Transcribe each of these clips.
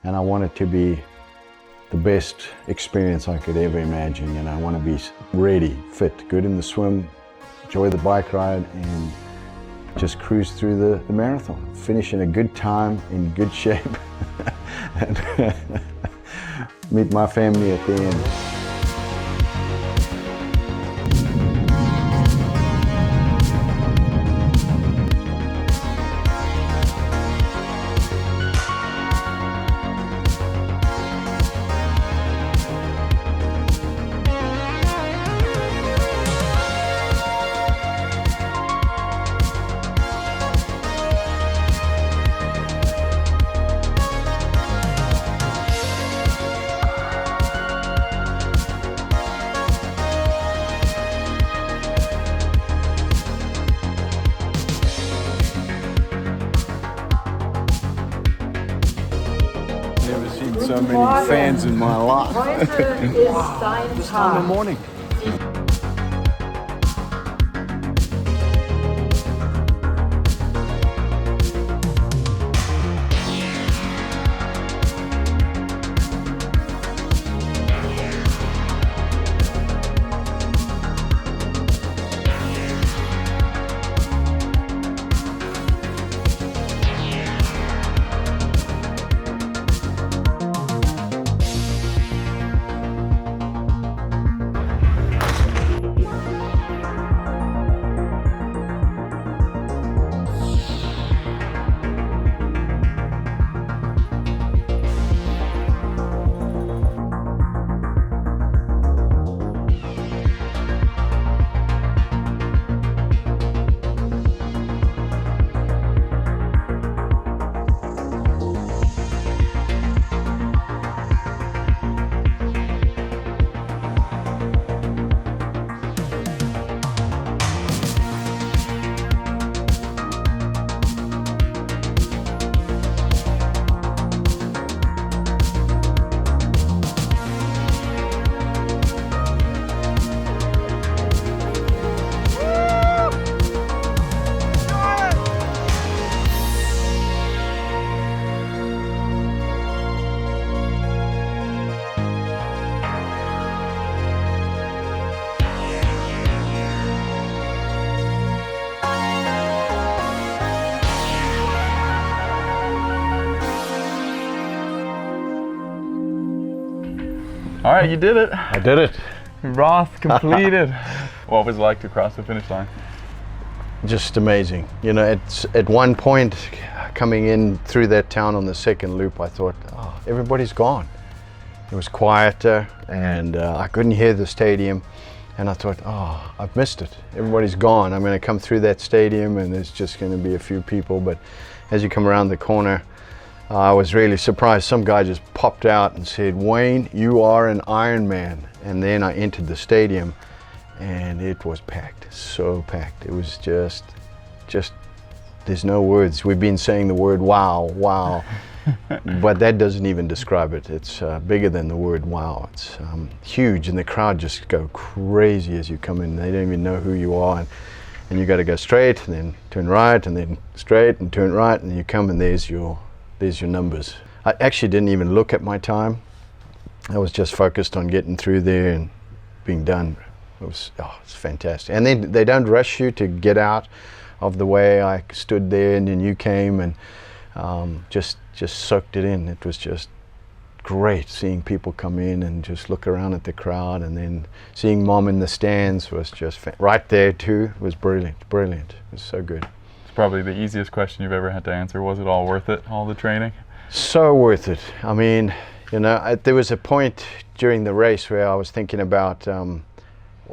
and I want it to be the best experience I could ever imagine. And I want to be ready, fit, good in the swim, enjoy the bike ride, and just cruise through the marathon. Finish in a good time, in good shape, and meet my family at the end. Never seen so many fans in my life. Just on the morning. All right, you did it. I did it. Roth completed. What was it like to cross the finish line? Just amazing. You know, it's at one point coming in through that town on the second loop, I thought, oh, everybody's gone. It was quieter, and I couldn't hear the stadium. And I thought, oh, I've missed it. Everybody's gone. I'm going to come through that stadium, and there's just going to be a few people. But as you come around the corner, I was really surprised. Some guy just popped out and said, "Wayne, you are an Ironman." And then I entered the stadium, and it was packed, so packed. It was just, there's no words. We've been saying the word wow, wow, but that doesn't even describe it. It's bigger than the word wow. It's huge, and the crowd just go crazy as you come in. They don't even know who you are, and you got to go straight, and then turn right, and then straight, and turn right, and you come, and there's your numbers. I actually didn't even look at my time. I was just focused on getting through there and being done. It's fantastic. And then they don't rush you to get out of the way. I stood there, and then you came, and just soaked it in. It was just great seeing people come in and just look around at the crowd, and then seeing Mom in the stands was just right there too. It was brilliant. It was so good. It's probably the easiest question you've ever had to answer. Was it all worth it, all the training? So worth it. I mean, you know, there was a point during the race where I was thinking about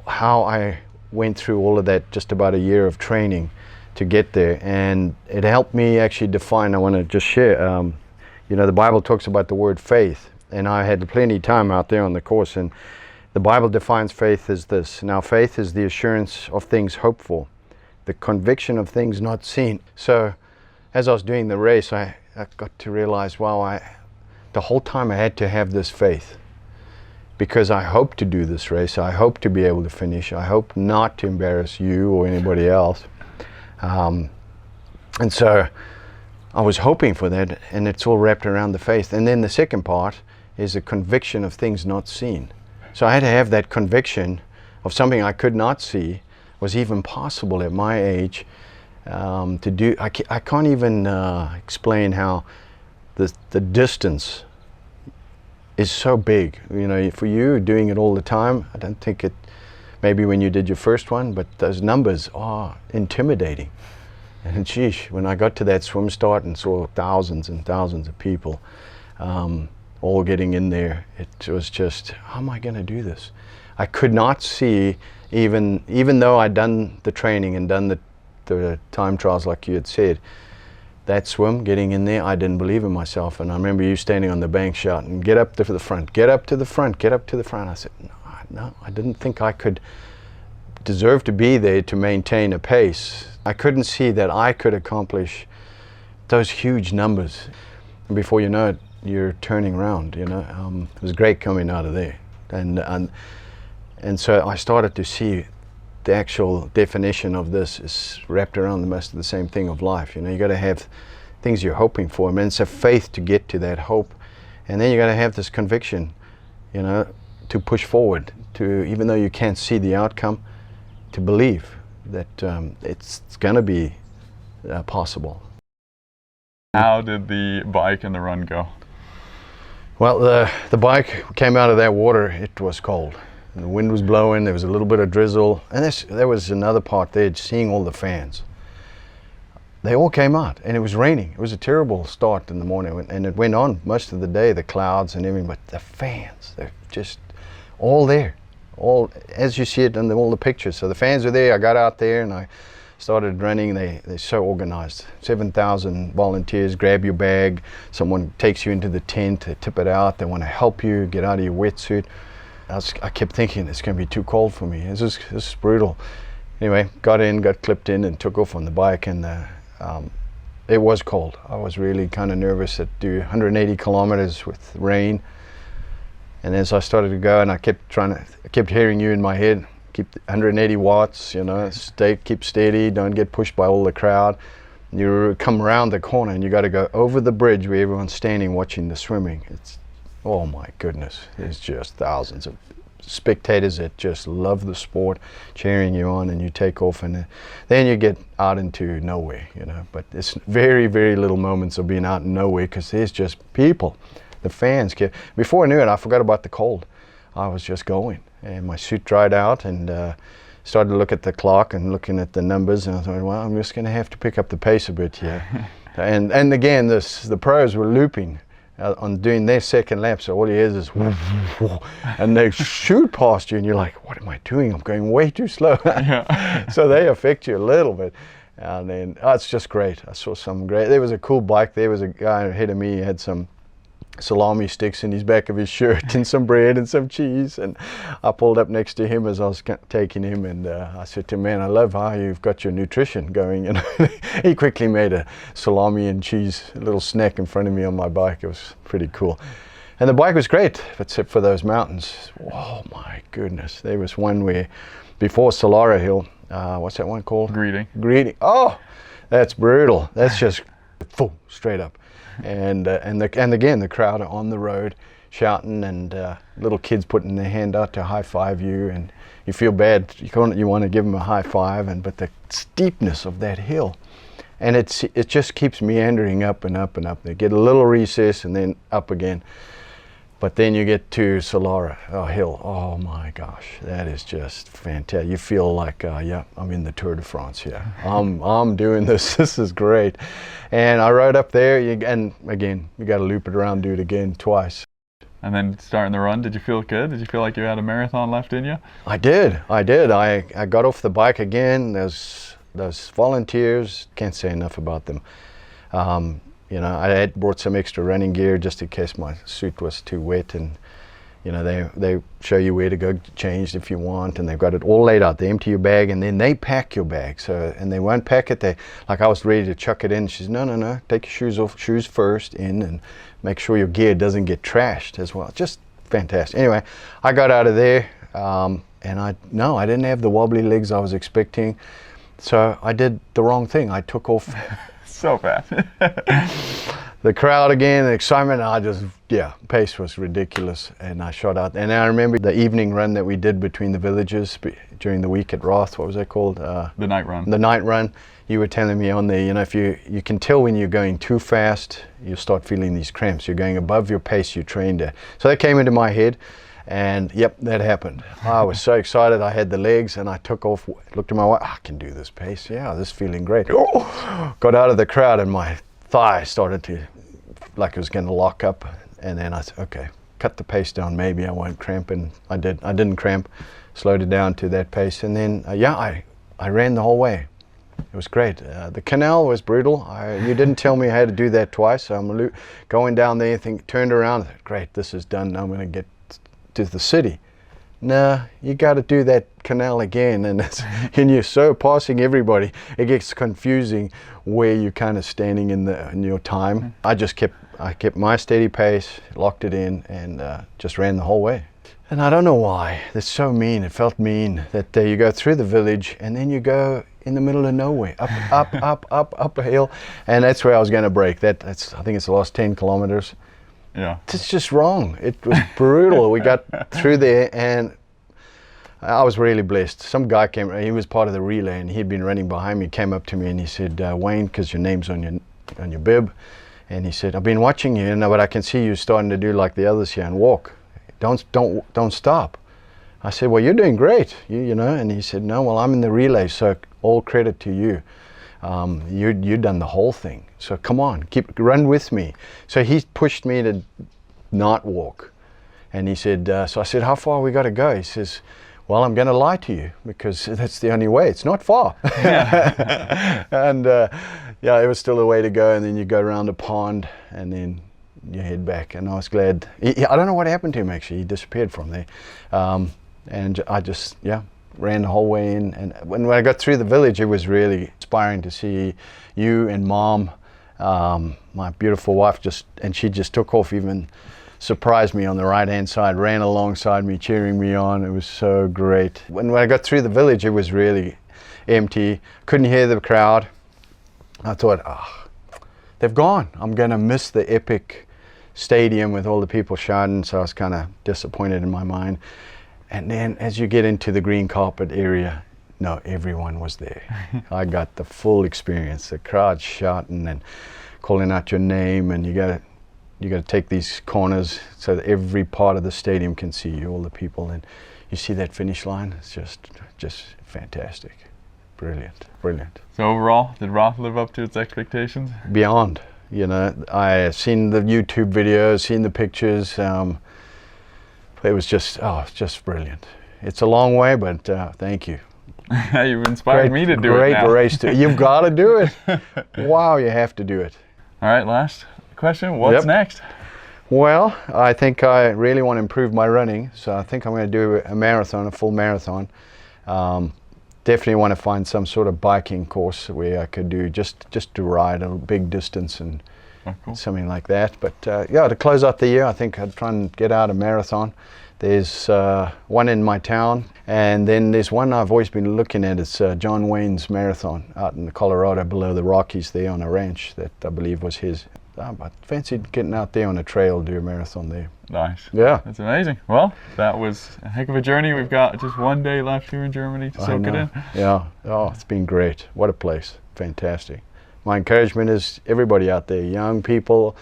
how I went through all of that, just about a year of training to get there, and it helped me actually define. I want to just share, you know, the Bible talks about the word faith, and I had plenty of time out there on the course, and the Bible defines faith as this. Now, faith is the assurance of things hoped for, the conviction of things not seen. So as I was doing the race, I got to realize, wow, the whole time I had to have this faith, because I hope to do this race. I hope to be able to finish. I hope not to embarrass you or anybody else. And so I was hoping for that, and it's all wrapped around the faith. And then the second part is a conviction of things not seen. So I had to have that conviction of something I could not see was even possible at my age to do. I can't even explain how the distance is so big. You know, for you doing it all the time, I don't think it, maybe when you did your first one, but those numbers are intimidating. And sheesh, when I got to that swim start and saw thousands and thousands of people all getting in there, it was just, how am I going to do this? I could not see, even though I'd done the training and done the time trials like you had said, that swim, getting in there, I didn't believe in myself. And I remember you standing on the bank shouting, get up to the front, get up to the front, get up to the front. I said, no, I didn't think I could deserve to be there to maintain a pace. I couldn't see that I could accomplish those huge numbers. And before you know it, you're turning around, you know. It was great coming out of there. And so I started to see the actual definition of this is wrapped around the most of the same thing of life. You know, you got to have things you're hoping for. I mean, it's a faith to get to that hope. And then you got to have this conviction, you know, to push forward, to, even though you can't see the outcome, to believe that it's going to be possible. How did the bike and the run go? Well, the bike came out of that water, it was cold. And the wind was blowing, there was a little bit of drizzle, and there was another part there, seeing all the fans. They all came out, and it was raining. It was a terrible start in the morning, and it went on most of the day, the clouds and everything, but the fans, they're just all there. All as you see it in all the pictures. So the fans were there. I got out there and I started running. They're so organized. 7,000 volunteers. Grab your bag. Someone takes you into the tent. They tip it out. They want to help you get out of your wetsuit. I kept thinking it's going to be too cold for me. This is brutal. Anyway, got clipped in, and took off on the bike. And it was cold. I was really kind of nervous to do 180 kilometers with rain. And as I started to go, and I kept hearing you in my head, keep 180 watts, you know, keep steady, don't get pushed by all the crowd. You come around the corner and you got to go over the bridge where everyone's standing watching the swimming. It's, oh my goodness, there's just thousands of spectators that just love the sport, cheering you on, and you take off, and then you get out into nowhere, you know. But it's very, very little moments of being out in nowhere because there's just people. The fans kept, before I knew it, I forgot about the cold. I was just going, and my suit dried out, and started to look at the clock and looking at the numbers, and I thought, well, I'm just going to have to pick up the pace a bit here. and again, the pros were looping on doing their second lap, so all you hear is and they shoot past you, and you're like, what am I doing? I'm going way too slow. So they affect you a little bit. And then it's just great. I saw some great, there was a cool bike. There was a guy ahead of me, he had some salami sticks in his back of his shirt and some bread and some cheese, and I pulled up next to him as I was taking him, and I said to him, man, I love how you've got your nutrition going. And he quickly made a salami and cheese, a little snack in front of me on my bike. It was pretty cool, and the bike was great except for those mountains. Oh my goodness, there was one where before Solara Hill, what's that one called? Greeting. Oh, that's brutal. That's just straight up. And again, the crowd are on the road shouting, and little kids putting their hand out to high five you, and you feel bad. You want to give them a high five, but the steepness of that hill, and it just keeps meandering up and up and up. They get a little recess and then up again. But then you get to Solara Hill. Oh my gosh, that is just fantastic. You feel like, yeah, I'm in the Tour de France here. I'm doing this. This is great. And I rode up there, and again, you got to loop it around, do it again twice. And then starting the run, did you feel good? Did you feel like you had a marathon left in you? I did. I got off the bike again. Those volunteers, can't say enough about them. You know, I had brought some extra running gear just in case my suit was too wet, and you know, they show you where to go change if you want, and they've got it all laid out. They empty your bag and then they pack your bag. So, and they won't pack it. Like I was ready to chuck it in. She says, no, take your shoes off, shoes first in, and make sure your gear doesn't get trashed as well. Just fantastic. Anyway, I got out of there, and I didn't have the wobbly legs I was expecting. So I did the wrong thing. I took off So fast. The crowd again, the excitement, pace was ridiculous, and I shot out. And I remember the evening run that we did between the villages during the week at Roth. What was that called? The night run. The night run. You were telling me on there, you know, if you can tell when you're going too fast, you start feeling these cramps. You're going above your pace you trained at. So that came into my head, and yep, that happened. I was so excited. I had the legs, and I took off, looked at my watch. I can do this pace. Yeah, this is feeling great. Oh, got out of the crowd, and my thigh started to, like it was going to lock up. And then I said, okay, cut the pace down. Maybe I won't cramp. And I did. I didn't cramp. Slowed it down to that pace. And then, I ran the whole way. It was great. The canal was brutal. You didn't tell me I had to do that twice. So I'm going down there, turned around. Thought, great, this is done. Now I'm going to get to the city. Nah, you got to do that canal again, and you're so passing everybody. It gets confusing where you're kind of standing in your time. I kept my steady pace, locked it in, and just ran the whole way. And I don't know why. It's so mean. It felt mean that you go through the village and then you go in the middle of nowhere, up a hill, and that's where I was going to break. I think it's the last 10 kilometers. Yeah. It's just wrong. It was brutal. We got through there, and I was really blessed. Some guy came, he was part of the relay, and he'd been running behind me, came up to me and he said, Wayne, because your name's on your bib, and he said, I've been watching you, but I can see you starting to do like the others here and walk. Don't stop. I said, well, you're doing great, you know, and he said, no, well, I'm in the relay, so all credit to you. You done the whole thing, so come on, run with me. So he pushed me to not walk, and he said, so I said, how far we got to go? He says, well, I'm going to lie to you because that's the only way. It's not far. And it was still a way to go, and then you go around a pond and then you head back. And I was glad. I don't know what happened to him, actually. He disappeared from there. And I just, ran the whole way in. And when I got through the village, it was really inspiring to see you and Mom, my beautiful wife, she just took off, even surprised me on the right-hand side, ran alongside me, cheering me on. It was so great. When I got through the village, it was really empty. Couldn't hear the crowd. I thought, they've gone. I'm going to miss the epic stadium with all the people shouting, so I was kind of disappointed in my mind. And then as you get into the green carpet area, no, everyone was there. I got the full experience, the crowd shouting and calling out your name, and you got to take these corners so that every part of the stadium can see you, all the people, and you see that finish line. It's just fantastic. Brilliant. So overall, did Roth live up to its expectations? Beyond. You know, I seen the YouTube videos, seen the pictures. It was just brilliant. It's a long way, but thank you. You've inspired me to do it now. Great race. You've got to do it. Wow, you have to do it. All right, last question. What's next? Well, I think I really want to improve my running, so I think I'm going to do a marathon, a full marathon. Definitely want to find some sort of biking course where I could do just to ride a big distance and something like that. But to close out the year, I think I'd try and get out a marathon. There's one in my town, and then there's one I've always been looking at. It's John Wayne's marathon out in Colorado below the Rockies there on a ranch that I believe was his. I fancied getting out there on a trail, do a marathon there. Nice. Yeah. That's amazing. Well, that was a heck of a journey. We've got just one day left here in Germany to soak it in. Yeah. Oh, it's been great. What a place. Fantastic. My encouragement is everybody out there, young people,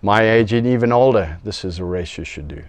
my age and even older, this is a race you should do.